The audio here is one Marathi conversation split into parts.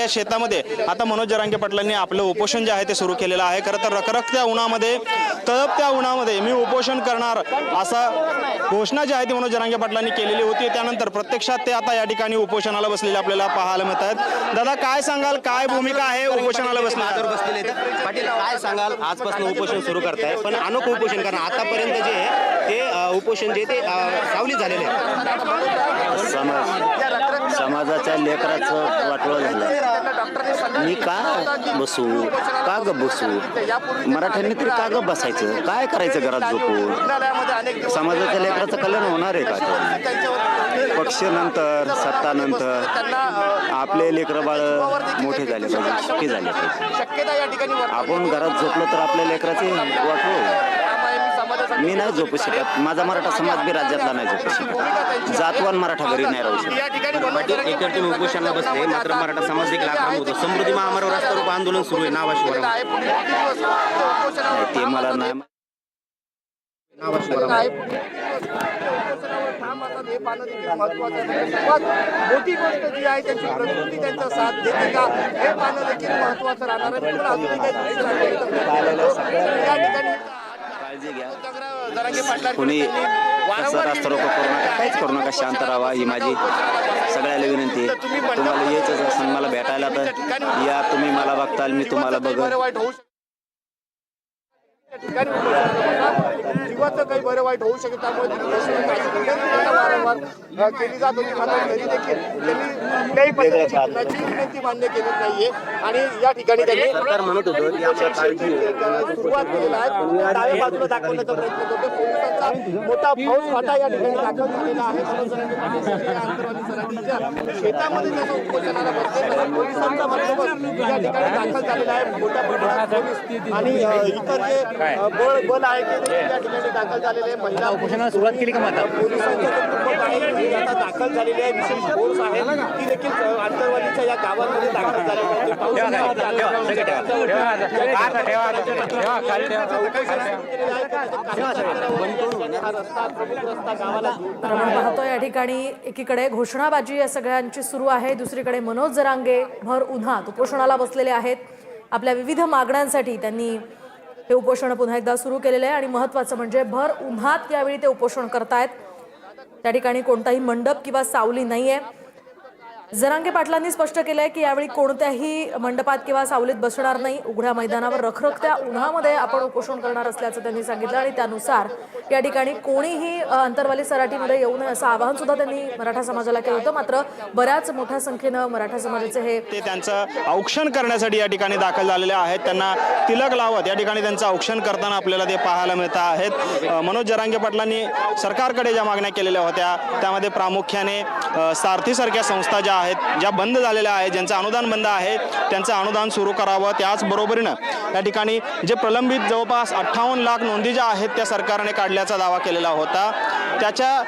या शेतामध्ये आता मनोज जरांगे पाटलांनी आपलं उपोषण जे आहे ते सुरू केलेलं आहे। खरं तर रखरखत्या उन्हामध्ये, तळपत्या उन्हामध्ये मी उपोषण करणार असा घोषणा जी आहे ती मनोज जरांगे पाटलांनी केलेली होती। त्यानंतर प्रत्यक्षात ते आता या ठिकाणी उपोषणाला बसलेले आपल्याला पाहायला मिळत आहेत। दादा काय सांगाल, काय भूमिका आहे उपोषणाला बसलेले? पाटील काय सांगाल, आजपासून उपोषण सुरू करताय, पण अनोखं उपोषण कारण आतापर्यंत जे आहे ते उपोषण जे ते सावलीत झालेले आहे। समाजाच्या लेकराचं वाटोळं झालं। मी का बसू, का ग बसू, मराठ्यांनी तरी का ग बसायचं, काय करायचं घरात झोपून? समाजाच्या लेकराचं कल्याण होणार आहे का? पक्षानंतर सत्तानंतर आपले लेकरं बाळ मोठे झाले पाहिजे, सुखी झाले पाहिजे। आपण घरात झोपलो तर आपल्या लेकराचे वाटोळं। मी नाही झोपू शकत, माझा मराठा समाज बी राज्यातला नाही झोपू शकत, जातवान मराठा घरी नाही राहू शकत। एकतर तुम्ही उपोषणाला बसले, मात्र मराठा समाज देखील आक्रमक होतो। समृद्धी महामार्गावर रस्ता रोको आंदोलन सुरू आहे नावाशिवाय ते मला नाही मोठी गोष्ट जी आहे त्यांची प्रकृती त्यांचा साथ देते का हे पाहणं देखील महत्वाचं राहणार आहे। पण अजूनही काळजी घ्या, कोणी कसं रास्ता रोको करू नका, काहीच करू नका, शांत राहा ही माझी सगळ्याला विनंती आहे। तुम्हाला यायचं असेल मला भेटायला तर या, तुम्ही मला बघताल मी तुम्हाला बघ। जीवाचं काही बरं वाईट होऊ शकतं, त्यामुळे वारंवार केली जात होती। मात्र तरी देखील त्यांनी कुठल्याही पद्धतीची विनंती मान्य केली नाहीये आणि या ठिकाणी त्यांनी सुरुवात केलेला आहे। डाव्या बाजूला दाखवण्याचा प्रयत्न करतो। पोलिसांचा मोठा फौज फाटा या ठिकाणी दाखल झालेला आहे। शेतामध्ये जसं उपोषणाला बसले तसं पोलिसांचा बंदोबस्त या ठिकाणी दाखल झालेला आहे। मोठ्या प्रमाणात पोलीस आणि इतर जे बल आहे ते या ठिकाणी दाखल झालेले आहे। महिला उपोषणाला सुरुवात केली का? माता पोलिसांच्या आता दाखल झालेली आहे। विशेष फोर्स आहे ती देखील आंतरवालीच्या या गावांमध्ये दाखल झालेली आहे। आपण पाहतो या ठिकाणी एकीकडे घोषणाबाजी या सगळ्यांची सुरू आहे, दुसरीकडे मनोज जरांगे भर उन्हात उपोषणाला बसलेले आहेत। आपल्या विविध मागण्यांसाठी त्यांनी हे उपोषण पुन्हा एकदा सुरू केलेले आहे आणि महत्त्वाचं म्हणजे भर उन्हात यावेळी ते उपोषण करतायत। त्या ठिकाणी कोणताही मंडप किंवा सावली नाहीये। जरांगे पाटलांनी स्पष्ट केलंय की यावेळी कोणत्याही मंडपात किंवा सावलीत बसणार नाही, उघड्या मैदानावर रखरखत्या उन्हामध्ये आपण उपोषण करणार असल्याचं त्यांनी सांगितलं आणि त्यानुसार या ठिकाणी कोणीही अंतरवाली सराटीमध्ये येऊ नये असं आवाहन सुद्धा त्यांनी मराठा समाजाला केलं होतं। मात्र बऱ्याच मोठ्या संख्येनं मराठा समाजाचे हे त्यांचं औक्षण करण्यासाठी या ठिकाणी दाखल झालेले आहेत। त्यांना तिलक लावत या ठिकाणी त्यांचं औक्षण करताना आपल्याला ते पाहायला मिळत आहेत। मनोज जरांगे पाटलांनी सरकारकडे ज्या मागण्या केलेल्या होत्या त्यामध्ये प्रामुख्याने सारथीसारख्या संस्था ज्या आहेत, ज्या बंद झालेल्या आहेत, ज्यांचं अनुदान बंद आहे त्यांचं अनुदान सुरू करावं। त्याचबरोबरीनं या ठिकाणी जे प्रलंबित जवळपास 58 लाख नोंदी ज्या आहेत त्या सरकारने काढल्याचा दावा केलेला होता, त्याच्या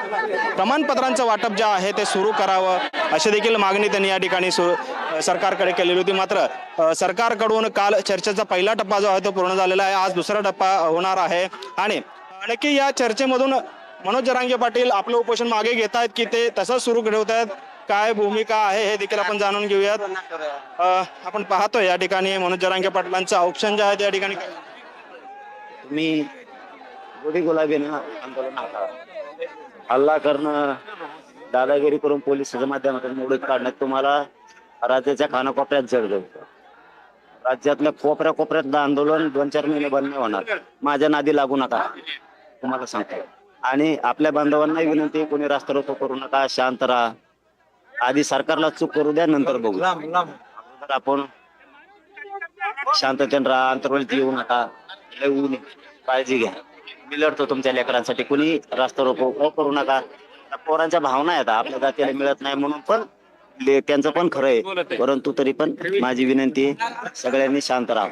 प्रमाणपत्रांचं वाटप जे आहे ते सुरू करावं अशी देखील मागणी त्यांनी या ठिकाणी सरकारकडे केलेली होती। मात्र सरकारकडून काल चर्चेचा पहिला टप्पा जो आहे तो पूर्ण झालेला आहे, आज दुसरा टप्पा होणार आहे आणि नक्की या चर्चेमधून मनोज जरांगे पाटील आपलं उपोषण मागे घेत आहेत की ते तसंच सुरू ठेवत आहेत, काय भूमिका आहे हे देखील आपण जाणून घेऊयात। आपण पाहतोय या ठिकाणी मनोज जरांगे पाटलांचं ऑप्शन जे आहे त्या ठिकाणी तुम्ही गोडी गुलाबीनं आंदोलन हाताळा, हल्ला करणं, दादागिरी करून पोलिसाच्या माध्यमातून मोडीत काढण्यात तुम्हाला राज्याच्या कानाकोपऱ्यात जड जाईल। राज्यातल्या कोपऱ्या कोपऱ्यातलं आंदोलन 2-4 महिने बंद नाही होणार। माझ्या नादी लागू नका तुम्हाला सांगतो। आणि आपल्या बांधवांना विनंती, कोणी रास्ता रोको करू नका, शांत राहा। आधी सरकारला चूक करू द्या, नंतर बघू। आपण शांततेने राहा, अंतर्वालीत येऊ नका, ऊन काळजी घ्या। मी लढतो तुमच्या लेकरांसाठी, कोणी रास्ता रोको करू नका। पोरांच्या भावना आहेत, आपल्या जातीला मिळत नाही म्हणून पण त्यांचं पण खरं आहे, परंतु तरी पण माझी विनंती सगळ्यांनी शांत राहा।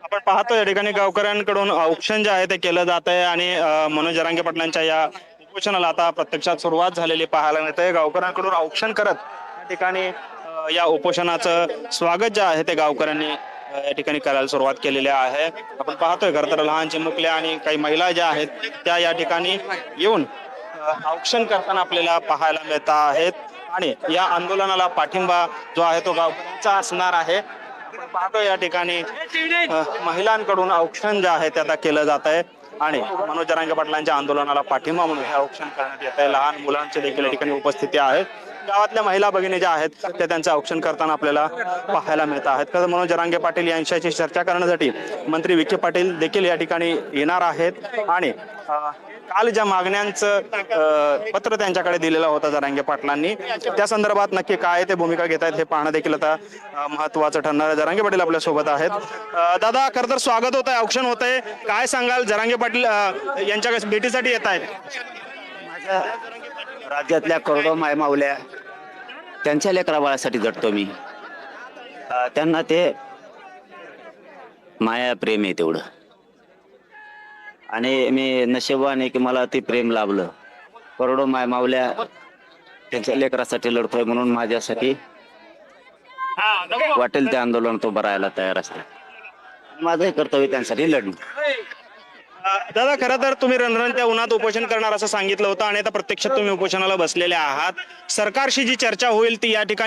आपण पाहतो या ठिकाणी गावकऱ्यांकडून औक्षण जे आहे ते केलं जात आहे आणि मनोज जरांगे पाटलांच्या या उपोषणाला आता प्रत्यक्षात सुरुवात झालेली पाहायला मिळते। गावकऱ्यांकडून औक्षण करत या ठिकाणी या उपोषणाचं स्वागत जे आहे ते गावकऱ्यांनी या ठिकाणी करायला सुरुवात केलेली आहे। आपण पाहतोय खरं तर लहान चिमुकल्या आणि काही महिला ज्या आहेत त्या या ठिकाणी येऊन औक्षण करताना आपल्याला पाहायला मिळत आहेत आणि या आंदोलनाला पाठिंबा जो आहे तो गावकऱ्यांचा असणार आहे. आपण पाहतो या ठिकाणी महिलांकडून औक्षण जे आहे ते आता केलं जात आहे आणि मनोज जरांगे पाटलांच्या आंदोलनाला पाठिंबा म्हणून हे औक्षण करण्यात येत आहे. लहान मुलांचे देखील या ठिकाणी उपस्थिती आहे. गावातल्या महिला भगिनी ज्या आहेत त्या त्यांचं औक्षण करताना आपल्याला पाहायला मिळत आहेत. खरं मनोज जरांगे पाटील यांच्याशी चर्चा करण्यासाठी मंत्री विखे पाटील देखील या ठिकाणी येणार आहेत आणि काल ज्या मागण्यांचं पत्र त्यांच्याकडे दिलेलं होतं जरांगे पाटलांनी त्या संदर्भात नक्की काय ते भूमिका घेत आहेत हे पाहणं देखील आता महत्वाचं ठरणार आहे. जरांगे पाटील आपल्या सोबत आहेत. दादा, खरं तर स्वागत होत आहे, औक्षण होत आहे, काय सांगाल? जरांगे पाटील यांच्या भेटीसाठी येत आहेत. माझ्या राज्यातल्या करोडो मायमावल्या त्यांच्या लेकरा बाळासाठी जगतो मी. त्यांना ते माया प्रेम आहे तेवढं, आणि मी नशीबवान आहे की मला ते प्रेम लाभलं. करोडो मायमावल्या त्यांच्या लेकरासाठी लढतोय म्हणून माझ्यासाठी वाटेल ते आंदोलन तो भरायला तयार असते. माझंही कर्तव्य त्यांसाठी लढणं. दादा, खरं तर तुम्ही रणरणत्या उन्हात उपोषण करणार असं सांगितलं होतं आणि आता प्रत्यक्षात तुम्ही उपोषणाला बसलेले आहात. सरकारशी जी चर्चा होईल ती या ठिकाणी